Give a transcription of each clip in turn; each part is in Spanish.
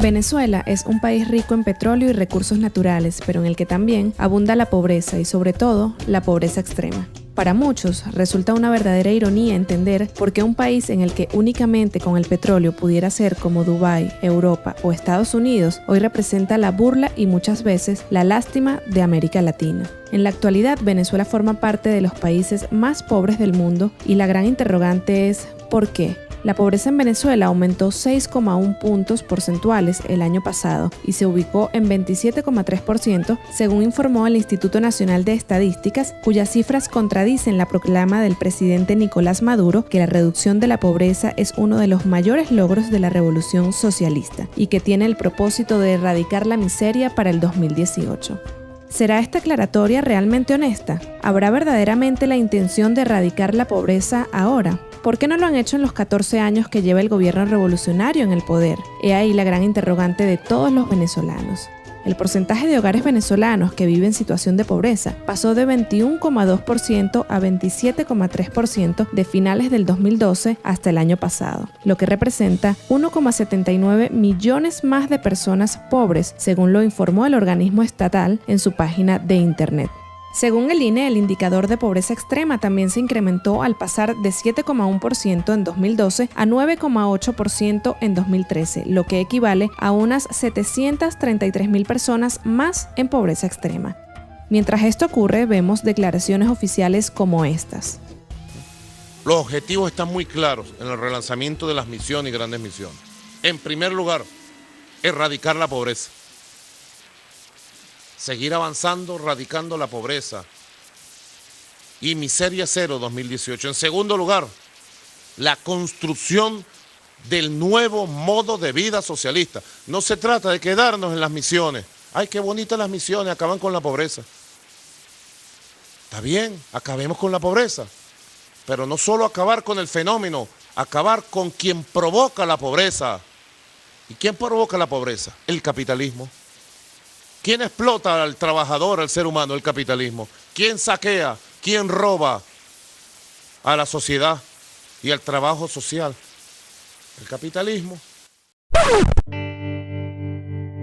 Venezuela es un país rico en petróleo y recursos naturales, pero en el que también abunda la pobreza y sobre todo la pobreza extrema. Para muchos resulta una verdadera ironía entender por qué un país en el que únicamente con el petróleo pudiera ser como Dubái, Europa o Estados Unidos, hoy representa la burla y muchas veces la lástima de América Latina. En la actualidad, Venezuela forma parte de los países más pobres del mundo y la gran interrogante es ¿por qué? La pobreza en Venezuela aumentó 6,1 puntos porcentuales el año pasado y se ubicó en 27,3%, según informó el Instituto Nacional de Estadísticas, cuyas cifras contradicen la proclama del presidente Nicolás Maduro que la reducción de la pobreza es uno de los mayores logros de la revolución socialista y que tiene el propósito de erradicar la miseria para el 2018. ¿Será esta aclaratoria realmente honesta? ¿Habrá verdaderamente la intención de erradicar la pobreza ahora? ¿Por qué no lo han hecho en los 14 años que lleva el gobierno revolucionario en el poder? He ahí la gran interrogante de todos los venezolanos. El porcentaje de hogares venezolanos que viven en situación de pobreza pasó de 21,2% a 27,3% de finales del 2012 hasta el año pasado, lo que representa 1,79 millones más de personas pobres, según lo informó el organismo estatal en su página de internet. Según el INE, el indicador de pobreza extrema también se incrementó al pasar de 7,1% en 2012 a 9,8% en 2013, lo que equivale a unas 733.000 personas más en pobreza extrema. Mientras esto ocurre, vemos declaraciones oficiales como estas. Los objetivos están muy claros en el relanzamiento de las misiones y grandes misiones. En primer lugar, erradicar la pobreza. Seguir avanzando, erradicando la pobreza y miseria cero 2018. En segundo lugar, la construcción del nuevo modo de vida socialista. No se trata de quedarnos en las misiones. Ay, qué bonitas las misiones, acaban con la pobreza. Está bien, acabemos con la pobreza, pero no solo acabar con el fenómeno, acabar con quien provoca la pobreza. ¿Y quién provoca la pobreza? El capitalismo. ¿Quién explota al trabajador, al ser humano? El capitalismo. ¿Quién saquea? ¿Quién roba a la sociedad y al trabajo social? El capitalismo.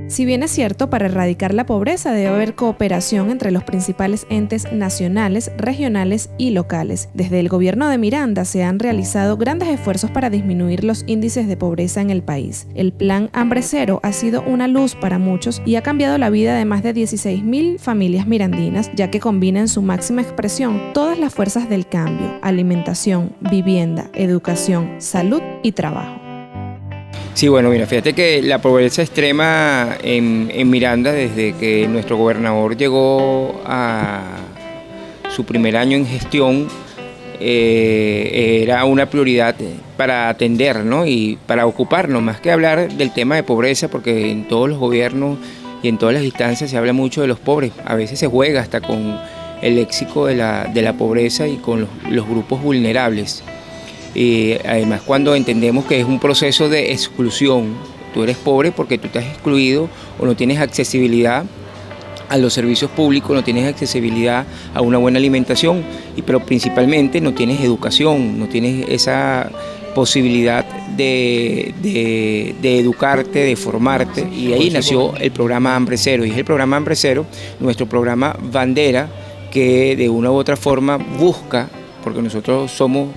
Si bien es cierto, para erradicar la pobreza debe haber cooperación entre los principales entes nacionales, regionales y locales. Desde el gobierno de Miranda se han realizado grandes esfuerzos para disminuir los índices de pobreza en el país. El Plan Hambre Cero ha sido una luz para muchos y ha cambiado la vida de más de 16.000 familias mirandinas, ya que combina en su máxima expresión todas las fuerzas del cambio: alimentación, vivienda, educación, salud y trabajo. Sí, bueno, mira, fíjate que la pobreza extrema en Miranda, desde que nuestro gobernador llegó a su primer año en gestión, era una prioridad para atender, ¿no? Y para ocuparnos, más que hablar del tema de pobreza, porque en todos los gobiernos y en todas las instancias se habla mucho de los pobres. A veces se juega hasta con el léxico de la pobreza y con los grupos vulnerables. Y además, cuando entendemos que es un proceso de exclusión, tú eres pobre porque tú estás excluido o no tienes accesibilidad a los servicios públicos, no tienes accesibilidad a una buena alimentación, pero principalmente no tienes educación, no tienes esa posibilidad de educarte, de formarte, y ahí nació el programa Hambre Cero. Y es el programa Hambre Cero, nuestro programa bandera, que de una u otra forma busca, porque nosotros somos,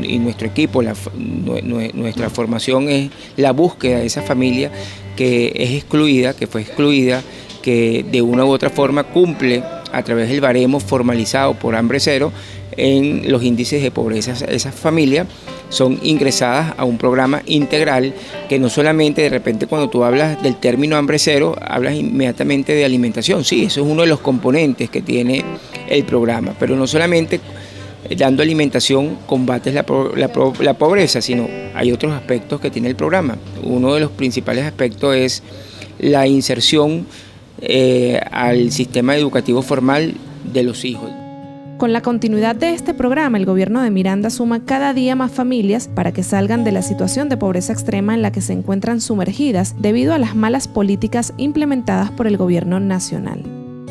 y nuestro equipo, nuestra formación es la búsqueda de esa familia que es excluida, que fue excluida, que de una u otra forma cumple a través del baremo formalizado por Hambre Cero en los índices de pobreza. Esas familias son ingresadas a un programa integral que no solamente de repente cuando tú hablas del término Hambre Cero, hablas inmediatamente de alimentación. Sí, eso es uno de los componentes que tiene el programa, pero no solamente dando alimentación combates la pobreza, sino hay otros aspectos que tiene el programa. Uno de los principales aspectos es la inserción al sistema educativo formal de los hijos. Con la continuidad de este programa, el gobierno de Miranda suma cada día más familias para que salgan de la situación de pobreza extrema en la que se encuentran sumergidas debido a las malas políticas implementadas por el gobierno nacional.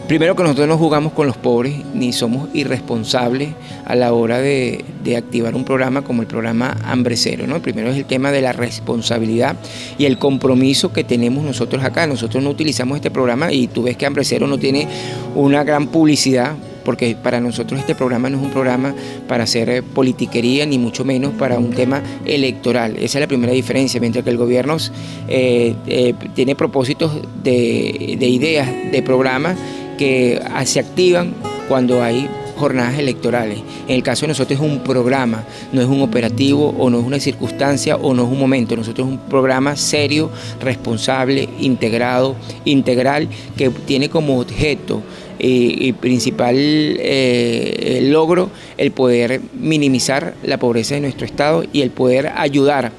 Primero que nosotros no jugamos con los pobres ni somos irresponsables a la hora de activar un programa como el programa Hambre Cero, ¿no? Primero es el tema de la responsabilidad y el compromiso que tenemos nosotros acá. Nosotros no utilizamos este programa y tú ves que Hambre Cero no tiene una gran publicidad, porque para nosotros este programa no es un programa para hacer politiquería, ni mucho menos para un tema electoral. Esa es la primera diferencia, mientras que el gobierno tiene propósitos de ideas, de programas que se activan cuando hay jornadas electorales. En el caso de nosotros es un programa, no es un operativo o no es una circunstancia o no es un momento. Nosotros es un programa serio, responsable, integrado, integral, que tiene como objeto y principal logro el poder minimizar la pobreza de nuestro estado y el poder ayudar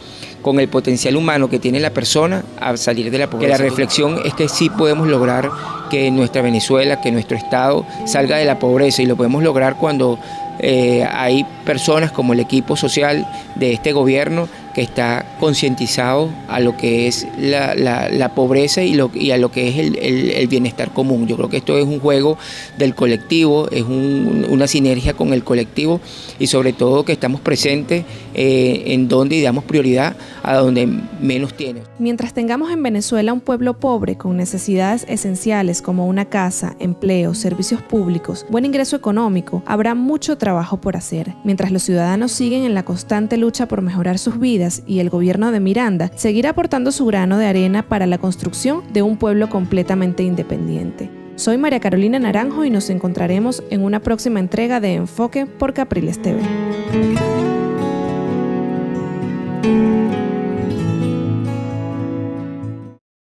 con el potencial humano que tiene la persona a salir de la pobreza. Que la reflexión es que sí podemos lograr que nuestra Venezuela, que nuestro estado salga de la pobreza, y lo podemos lograr cuando hay personas como el equipo social de este gobierno que está concientizado a lo que es la pobreza y a lo que es el bienestar común. Yo creo que esto es un juego del colectivo, es una sinergia con el colectivo, y sobre todo que estamos presentes en donde y damos prioridad a donde menos tiene. Mientras tengamos en Venezuela un pueblo pobre con necesidades esenciales como una casa, empleo, servicios públicos, buen ingreso económico, habrá mucho trabajo por hacer. Mientras los ciudadanos siguen en la constante lucha por mejorar sus vidas y el gobierno de Miranda seguirá aportando su grano de arena para la construcción de un pueblo completamente independiente. Soy María Carolina Naranjo y nos encontraremos en una próxima entrega de Enfoque por Capriles TV.